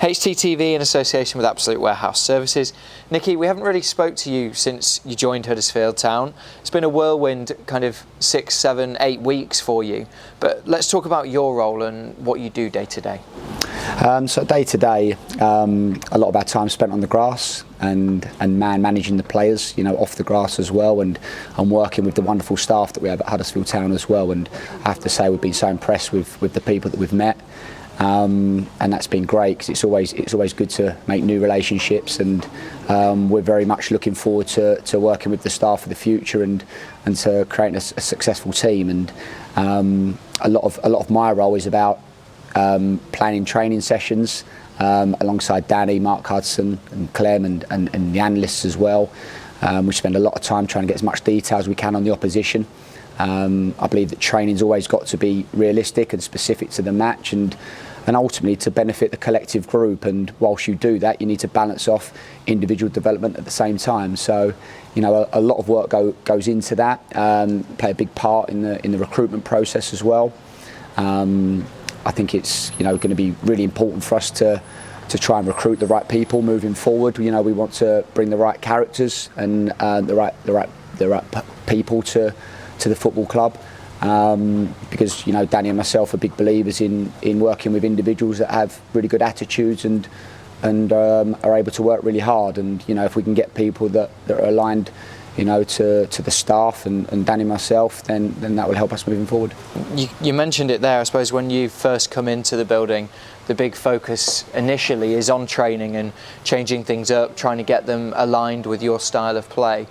HTTV in association with Absolute Warehouse Services. Nicky, we haven't really spoke to you since you joined Huddersfield Town. It's been a whirlwind kind of 6, 7, 8 weeks for you, but let's talk about your role and what you do day to day. So day to day, a lot of our time spent on the grass and managing the players, off the grass as well, and working with the wonderful staff that we have at Huddersfield Town as well. And I have to say we've been so impressed with the people that we've met. And that's been great because it's always good to make new relationships, and we're very much looking forward to working with the staff for the future and to creating a successful team. And a lot of my role is about planning training sessions alongside Danny, Mark Hudson and Clem and the analysts as well. We spend a lot of time trying to get as much detail as we can on the opposition. I believe that training's always got to be realistic and specific to the match and ultimately to benefit the collective group. And whilst you do that, you need to balance off individual development at the same time. So, a lot of work goes into that. Play a big part in the recruitment process as well. I think it's going to be really important for us to try and recruit the right people moving forward. We want to bring the right characters and the right people to the football club, because Danny and myself are big believers in working with individuals that have really good attitudes and are able to work really hard. And if we can get people that are aligned to the staff and Danny and myself, then that will help us moving forward. You mentioned it there. I suppose when you first come into the building, the big focus initially is on training and changing things up, trying to get them aligned with your style of play.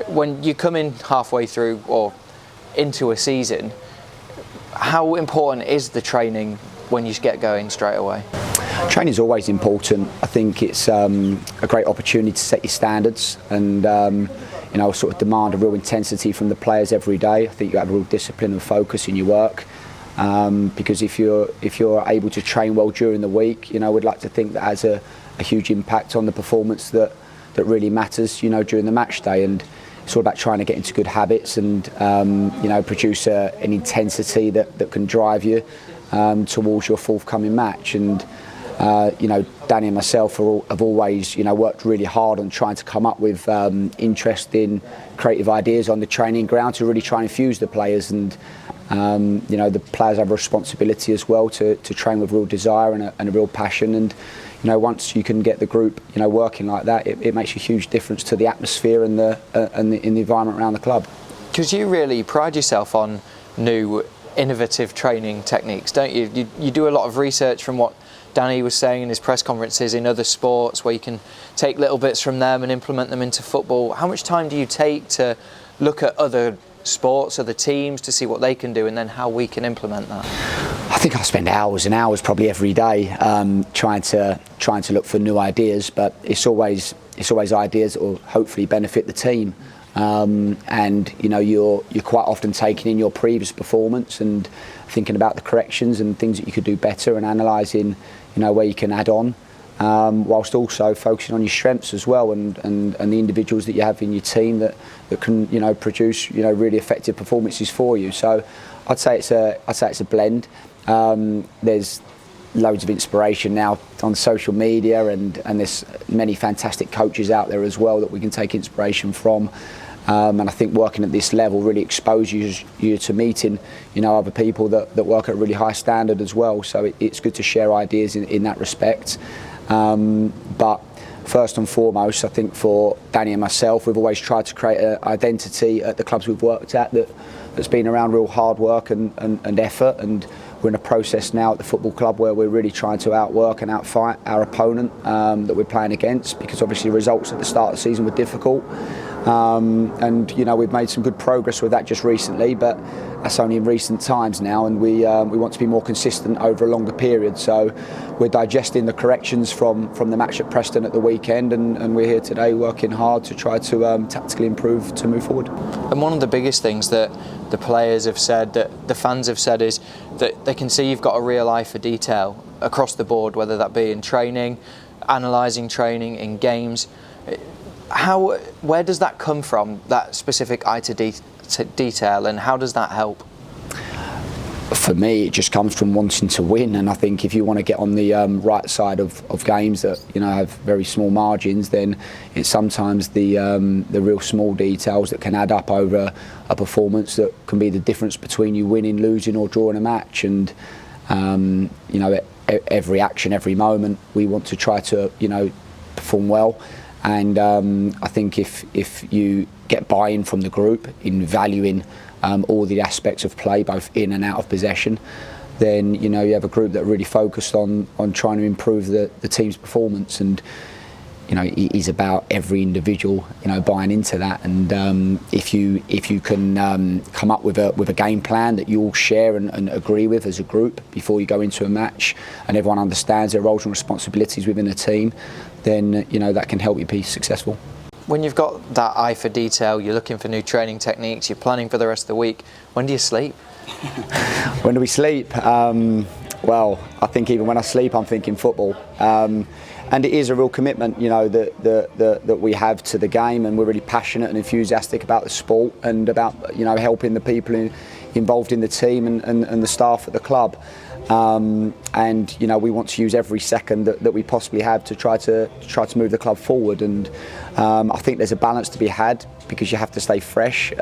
When you come in halfway through or into a season, how important is the training when you get going straight away? Training is always important. I think it's a great opportunity to set your standards and sort of demand a real intensity from the players every day. I think you have a real discipline and focus in your work, because if you're able to train well during the week, we'd like to think that has a huge impact on the performance that really matters during the match day. And it's all about trying to get into good habits and produce an intensity that can drive you towards your forthcoming match. And Danny and myself have always worked really hard on trying to come up with interesting, creative ideas on the training ground to really try and infuse the players. And the players have a responsibility as well to train with real desire and a real passion. And once you can get the group working like that, it makes a huge difference to the atmosphere and the environment around the club. Because you really pride yourself on new, innovative training techniques, don't you? You do a lot of research from what Danny was saying in his press conferences in other sports, where you can take little bits from them and implement them into football. How much time do you take to look at other sports, other teams, to see what they can do and then how we can implement that? I think I spend hours and hours probably every day trying to look for new ideas, but it's always ideas that will hopefully benefit the team. And you're quite often taking in your previous performance and thinking about the corrections and things that you could do better, and analysing where you can add on, whilst also focusing on your strengths as well and the individuals that you have in your team that can produce really effective performances for you. So I'd say it's a blend. There's loads of inspiration now on social media, and there's many fantastic coaches out there as well that we can take inspiration from. And I think working at this level really exposes you to meeting other people that work at a really high standard as well. So it's good to share ideas in that respect. But first and foremost, I think for Danny and myself, we've always tried to create an identity at the clubs we've worked at that's been around real hard work and effort. And we're in a process now at the football club where we're really trying to outwork and outfight our opponent that we're playing against, because obviously the results at the start of the season were difficult. And we've made some good progress with that just recently, but that's only in recent times now, and we want to be more consistent over a longer period. So we're digesting the corrections from the match at Preston at the weekend, and we're here today working hard to try to tactically improve to move forward. And one of the biggest things that the players have said, that the fans have said, is that they can see you've got a real eye for detail across the board, whether that be in training, analysing training, in games. Where does that come from, that specific eye to detail, and how does that help? for me, it just comes from wanting to win, and I think if you want to get on the right side of games that have very small margins, then it's sometimes the real small details that can add up over a performance that can be the difference between you winning, losing, or drawing a match. And every action, every moment, we want to try to perform well. And I think if you get buy-in from the group in valuing all the aspects of play, both in and out of possession, then you have a group that are really focused on trying to improve the team's performance. And it is about every individual buying into that. And if you can come up with a game plan that you all share and agree with as a group before you go into a match, and everyone understands their roles and responsibilities within the team, then that can help you be successful. When you've got that eye for detail, you're looking for new training techniques, you're planning for the rest of the week, when do you sleep? When do we sleep? Well, I think even when I sleep, I'm thinking football. And it is a real commitment, that we have to the game, and we're really passionate and enthusiastic about the sport and about, helping the people involved in the team and the staff at the club. And we want to use every second that we possibly have to try to move the club forward. And I think there's a balance to be had, because you have to stay fresh.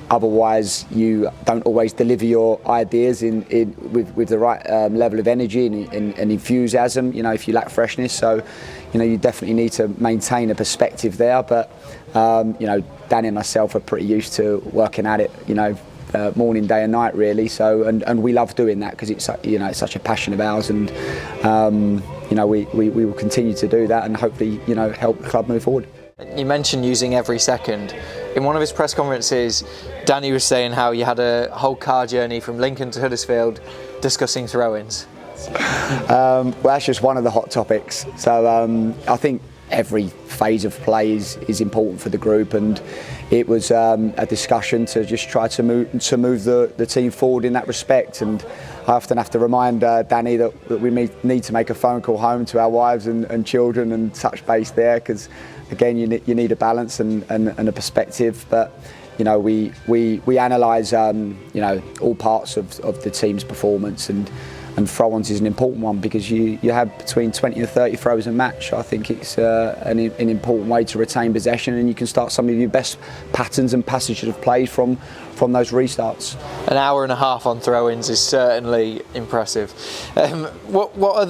Otherwise, you don't always deliver your ideas with the right level of energy and enthusiasm. If you lack freshness, so you definitely need to maintain a perspective there. But Danny and myself are pretty used to working at it. Morning, day and night, really. So and we love doing that, because it's it's such a passion of ours, and we will continue to do that, and hopefully help the club move forward. You mentioned using every second. In one of his press conferences, Danny was saying how you had a whole car journey from Lincoln to Huddersfield discussing throw-ins. Well, that's just one of the hot topics. So I think every phase of play is important for the group, and it was a discussion to just try to move the team forward in that respect. And I often have to remind Danny that we need to make a phone call home to our wives and children and touch base there, because again you need a balance and a perspective. But we analyse all parts of the team's performance, and throw-ons is an important one, because you have between 20 and 30 throws a match. I think it's an important way to retain possession, and you can start some of your best patterns and passages of play from those restarts. An hour and a half on throw-ins is certainly impressive. What are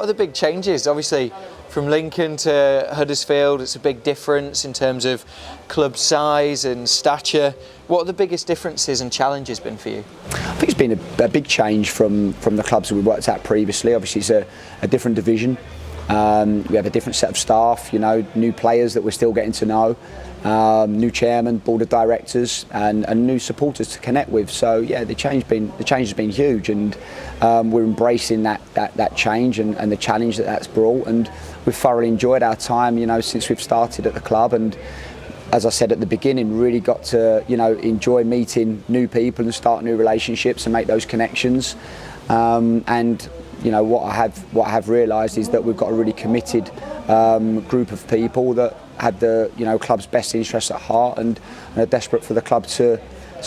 the big changes? Obviously, from Lincoln to Huddersfield, it's a big difference in terms of club size and stature. What are the biggest differences and challenges been for you? I think it's been a big change from the clubs that we worked at previously. Obviously, it's a different division. We have a different set of staff, new players that we're still getting to know, new chairman, board of directors, and new supporters to connect with. So yeah, the change has been huge, and we're embracing that change and the challenge that's brought. And we've thoroughly enjoyed our time, since we've started at the club. And as I said at the beginning, really got to enjoy meeting new people and start new relationships and make those connections. And what I have realised is that we've got a really committed group of people that had the club's best interests at heart, and are desperate for the club to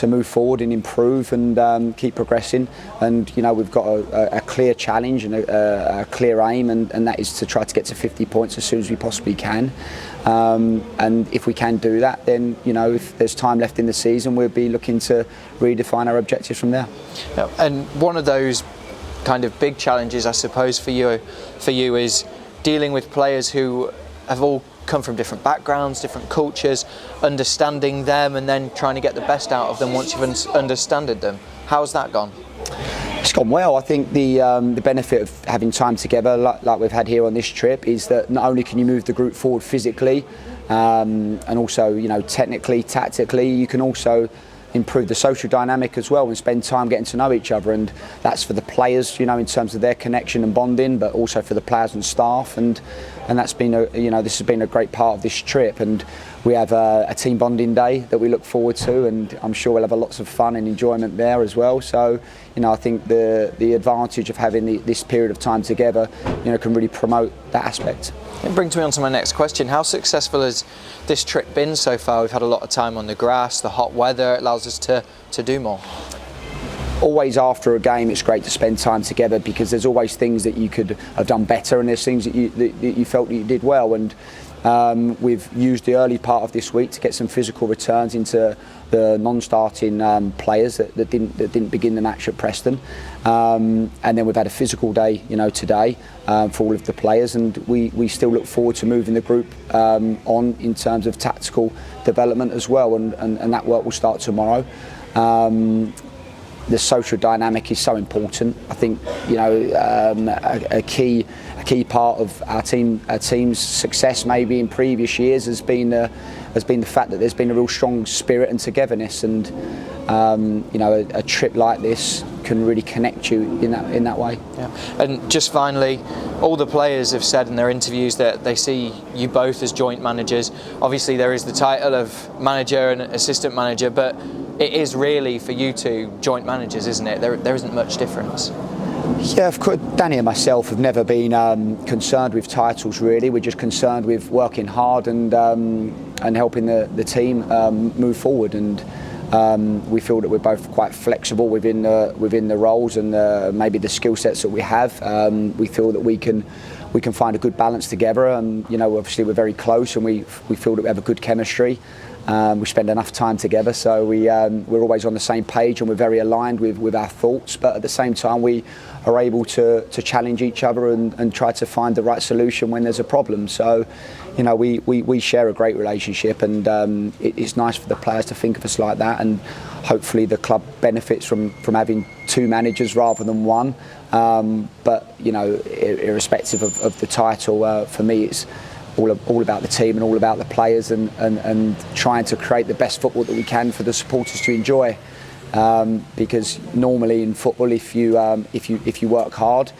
move forward and improve and keep progressing. And we've got a clear challenge and a clear aim, and that is to try to get to 50 points as soon as we possibly can. And if we can do that, then if there's time left in the season, we'll be looking to redefine our objectives from there. And one of those kind of big challenges, I suppose, for you is dealing with players who have all come from different backgrounds, different cultures, understanding them, and then trying to get the best out of them once you've understood them. How's that gone? It's gone well. I think the benefit of having time together, like we've had here on this trip, is that not only can you move the group forward physically, and also technically, tactically, you can also improve the social dynamic as well and spend time getting to know each other. And that's for the players, in terms of their connection and bonding, but also for the players and staff. And that's been this has been a great part of this trip. And we have a team bonding day that we look forward to, and I'm sure we'll have lots of fun and enjoyment there as well. So I think the advantage of having this period of time together can really promote that aspect. It brings me on to my next question. How successful has this trip been so far? We've had a lot of time on the grass, the hot weather, it allows us to do more. always after a game, it's great to spend time together, because there's always things that you could have done better, and there's things that you felt that you did well. And we've used the early part of this week to get some physical returns into the non-starting players that didn't begin the match at Preston, and then we've had a physical day, today for all of the players, and we still look forward to moving the group on in terms of tactical development as well, and that work will start tomorrow. The social dynamic is so important. I think a key part of our team's success maybe in previous years has been the fact that there's been a real strong spirit and togetherness, and a trip like this can really connect you in that way. Yeah. And just finally, all the players have said in their interviews that they see you both as joint managers. Obviously there is the title of manager and assistant manager, but it is really for you two joint managers, isn't it? There isn't much difference. Yeah, of course. Danny and myself have never been concerned with titles, really. We're just concerned with working hard and helping the team move forward. And we feel that we're both quite flexible within the roles and maybe the skill sets that we have. We feel that we can find a good balance together. And obviously we're very close, and we feel that we have a good chemistry. We spend enough time together, so we're always on the same page, and we're very aligned with our thoughts. But at the same time, we are able to challenge each other and try to find the right solution when there's a problem. So, we share a great relationship, and it's nice for the players to think of us like that. And hopefully, the club benefits from having two managers rather than one. But irrespective of the title, for me, it's all about the team and all about the players, and trying to create the best football that we can for the supporters to enjoy. Because normally in football, if you work hard,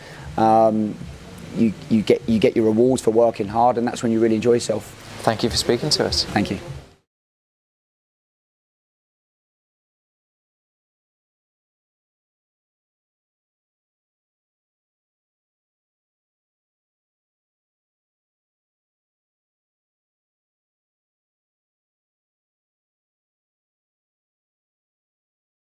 you get your rewards for working hard, and that's when you really enjoy yourself. Thank you for speaking to us. Thank you.